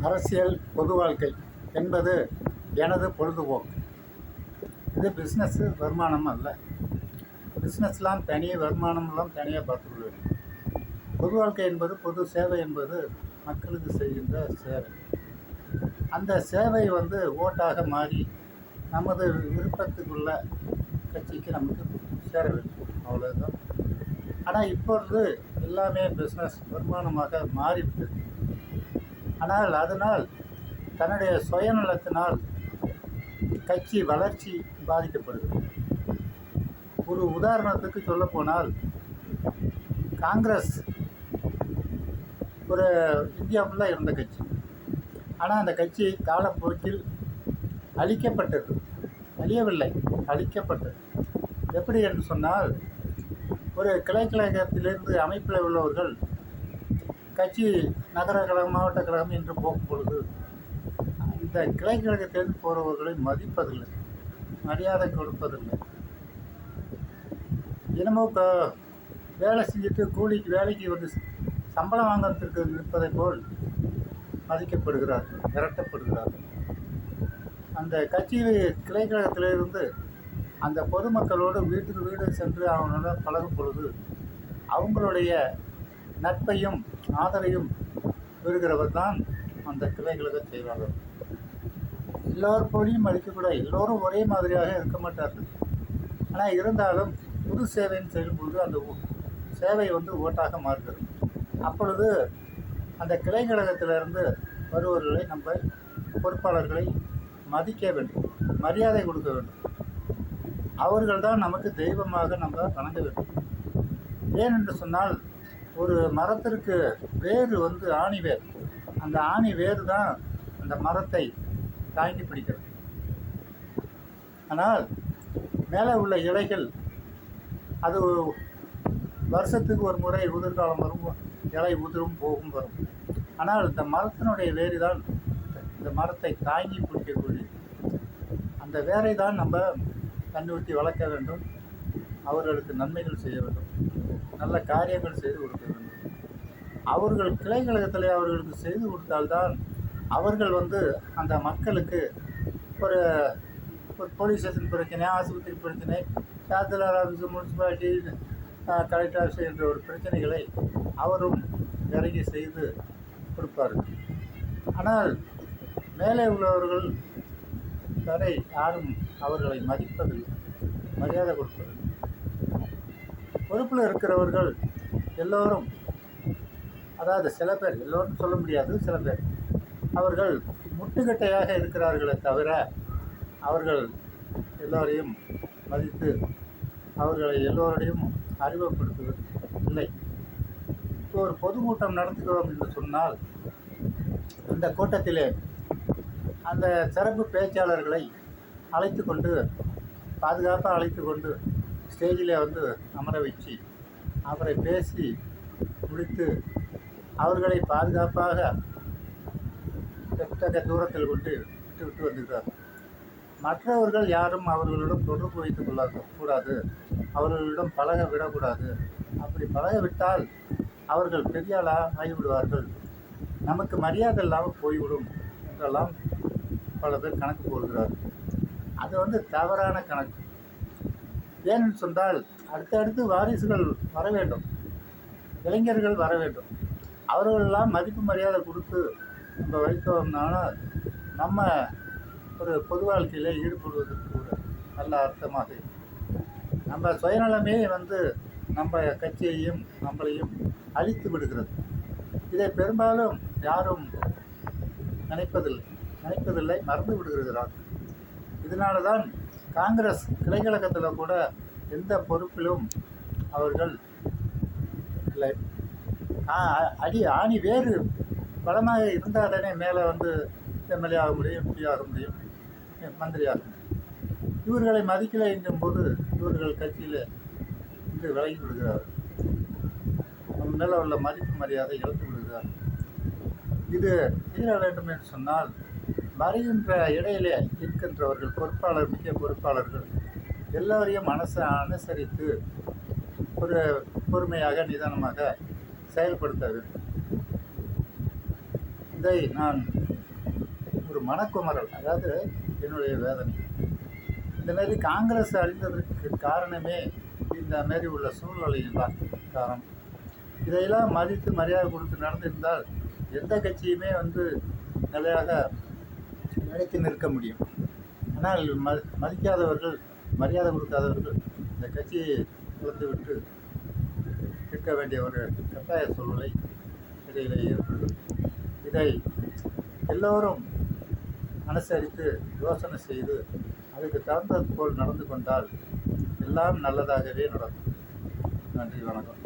அரசியல் பொது வாழ்க்கை என்பது எனது பொழுதுபோக்கு. இது பிஸ்னஸ்ஸு, வருமானம் அல்ல. பிஸ்னஸ்லாம் தனி, வருமானம்லாம் தனியாக பார்த்துக்கொள்ள. பொது வாழ்க்கை என்பது, பொது சேவை என்பது மக்களுக்கு செய்கின்ற சேவை. அந்த சேவை ஓட்டாக மாறி நமது விருப்பத்துக்குள்ள கட்சிக்கு நமக்கு சேர வேண்டும், அவ்வளோதான். ஆனால் இப்பொழுது எல்லாமே பிஸ்னஸ், வருமானமாக மாறிவிட்டது. ஆனால் அதனால் தன்னுடைய சுயநலத்தினால் கட்சி வளர்ச்சி பாதிக்கப்படுகிறது. ஒரு உதாரணத்துக்கு சொல்லப்போனால், காங்கிரஸ் ஒரு இந்தியா ஃபுல்லாக இருந்த கட்சி. ஆனால் அந்த கட்சி காலப்போக்கில் அழிக்கப்பட்டது. அழியவில்லை, அழிக்கப்பட்டது. எப்படி என்று சொன்னால், ஒரு கிளைக்கழகத்திலிருந்து அமைப்பில் உள்ளவர்கள் கட்சி நகர கழகம், மாவட்ட கழகம் என்று போகும் பொழுது இந்த கிளைக்கழகத்திலிருந்து போகிறவர்களை மதிப்பதில்லை, மரியாதை கொடுப்பதில்லை. தினமும் வேலை செஞ்சுட்டு கூலிக்கு வேலைக்கு சம்பளம் வாங்கிறதுக்கு நிற்பதை போல் மதிக்கப்படுகிறார்கள், விரட்டப்படுகிறார்கள். அந்த கட்சி கிளைக்கழகத்திலிருந்து அந்த பொதுமக்களோடு வீட்டுக்கு வீடு சென்று அவங்களோட பழகும் பொழுது அவங்களுடைய நட்பையும் ஆதரையும் பெறுகிறவர் தான் அந்த கிளைக்கழக செயலாளர். எல்லோரும் போலியும் மதிக்கக்கூடாது, எல்லோரும் ஒரே மாதிரியாக இருக்க மாட்டார்கள். ஆனால் இருந்தாலும் பொது சேவைன்னு செய்யும்பொழுது அந்த சேவை ஓட்டாக மாறுகிறது. அப்பொழுது அந்த கிளைக்கழகத்திலிருந்து வருபவர்களை, நம்ம பொறுப்பாளர்களை மதிக்க வேண்டும், மரியாதை கொடுக்க வேண்டும். அவர்கள்தான் நமக்கு தெய்வமாக நம்ம வணங்க வேண்டும். ஏனென்று சொன்னால், ஒரு மரத்திற்கு வேறு ஆணி வேர். அந்த ஆணி வேறு தான் அந்த மரத்தை தாங்கி பிடிக்கிறது. ஆனால் மேலே உள்ள இலைகள் அது வருஷத்துக்கு ஒரு முறை உதிர்காலம் வரும், இலை உதிரும் போகும் வரும். ஆனால் இந்த மரத்தினுடைய வேறு தான் இந்த மரத்தை தாங்கி பிடிக்கக்கூடிய அந்த வேரை தான் நம்ம கண்டுபிடித்து வளர்க்க வேண்டும். அவர்களுக்கு நன்மைகள் செய்ய வேண்டும், நல்ல காரியங்கள் செய்து கொடுக்க வேண்டும். அவர்கள் கிளைக்கழகத்தில் அவர்களுக்கு செய்து கொடுத்தால்தான் அவர்கள் அந்த மக்களுக்கு ஒரு போலீஸ் ஸ்டேஷன் பிரச்சனை, ஆஸ்பத்திரி பிரச்சனை, tahsildar office, municipality, collector office என்ற ஒரு பிரச்சனைகளை அவரும் இறங்கி செய்து கொடுப்பார்கள். ஆனால் மேலே உள்ளவர்கள் வரை யாரும் அவர்களை மதிப்பதில்லை, மரியாதை கொடுப்பதில்லை. பொறுப்பில் இருக்கிறவர்கள் எல்லோரும், அதாவது சில பேர், எல்லோரும் சொல்ல முடியாது, சில பேர் அவர்கள் முட்டுக்கட்டையாக இருக்கிறார்களே தவிர அவர்கள் எல்லோரையும் மதித்து அவர்களை எல்லோரையும் அறிமுகப்படுத்துவது இல்லை. இப்போ ஒரு பொதுக்கூட்டம் நடத்துகிறோம் என்று சொன்னால், அந்த கூட்டத்திலே அந்த சிறப்பு பேச்சாளர்களை அழைத்து கொண்டு, பாதுகாப்பாக அழைத்து கொண்டு ஸ்டேஜில் அமர வச்சு அவரை பேசி முடித்து அவர்களை பாதுகாப்பாக எத்தகைய தூரத்தில் கொண்டு விட்டு வந்துகிறார். மற்றவர்கள் யாரும் அவர்களிடம் தொடர்பு வைத்துக் கொள்ளக்கூடாது, அவர்களிடம் பழக விடக்கூடாது. அப்படி பழக விட்டால் அவர்கள் பெரியாளாக ஆகிவிடுவார்கள், நமக்கு மரியாதை இல்லாமல் போய்விடும் என்றெல்லாம் பல பேர் கணக்கு போடுகிறார்கள். அது தவறான கணக்கு. ஏன்னு சொன்னால், அடுத்தடுத்து வாரிசுகள் வர வேண்டும், இளைஞர்கள் வர வேண்டும். அவர்களெல்லாம் மதிப்பு மரியாதை கொடுத்து நம்ம வைத்தோம்னால நம்ம ஒரு பொது வாழ்க்கையில் ஈடுபடுவதற்கு கூட நல்ல அர்த்தமாக இருக்கும். நம்ம சுயநலமே நம்ம கட்சியையும் நம்மளையும் அழித்து விடுகிறது. இதை பெரும்பாலும் யாரும் நினைப்பதில்லை, மறந்து விடுகிறார்கள். இதனால தான் காங்கிரஸ் கிளைக்கழகத்தில் கூட எந்த பொறுப்பிலும் அவர்கள் இல்லை. ஆணி வேறு பலமாக இருந்தாலே மேலே எம்எல்ஏ ஆக முடியும், எம்பி ஆக முடியும், மந்திரி ஆக முடியும். இவர்களை மதிக்கலை என்கும்போது இவர்கள் கட்சியில் விலகி விடுகிறார்கள். நம்ம மேலே உள்ள மதிப்பு மரியாதை இழந்து விடுகிறார்கள். இது தீர வேண்டும் என்று சொன்னால், வருகின்ற இடையிலே இருக்கின்றவர்கள் பொறுப்பாளர், முக்கிய பொறுப்பாளர்கள் எல்லோரையும் அனுசரித்து ஒரு பொறுமையாக, நிதானமாக செயல்படுத்த வேண்டும். இதை நான் மனக்குமரல், அதாவது என்னுடைய வேதனை. இந்த மாரி காங்கிரஸ் அழிந்ததற்கு காரணமே இந்த மாரி உள்ள சூழ்நிலையில் தான் காரணம். இதையெல்லாம் மதித்து மரியாதை கொடுத்து நடந்திருந்தால் எந்த கட்சியுமே நிலையாக நிலைத்து நிற்க முடியும். ஆனால் மதிக்காதவர்கள், மரியாதை கொடுக்காதவர்கள் இந்த கட்சியை விட்டு இருக்க வேண்டிய ஒரு கட்டாய சூழ்நிலை இடையிலே ஏற்படுகிறது. இதை எல்லோரும் அனுசரித்து யோசனை செய்து அதுக்கு தகுந்தது போல் நடந்து கொண்டால் எல்லாம் நல்லதாகவே நடக்கும். நன்றி, வணக்கம்.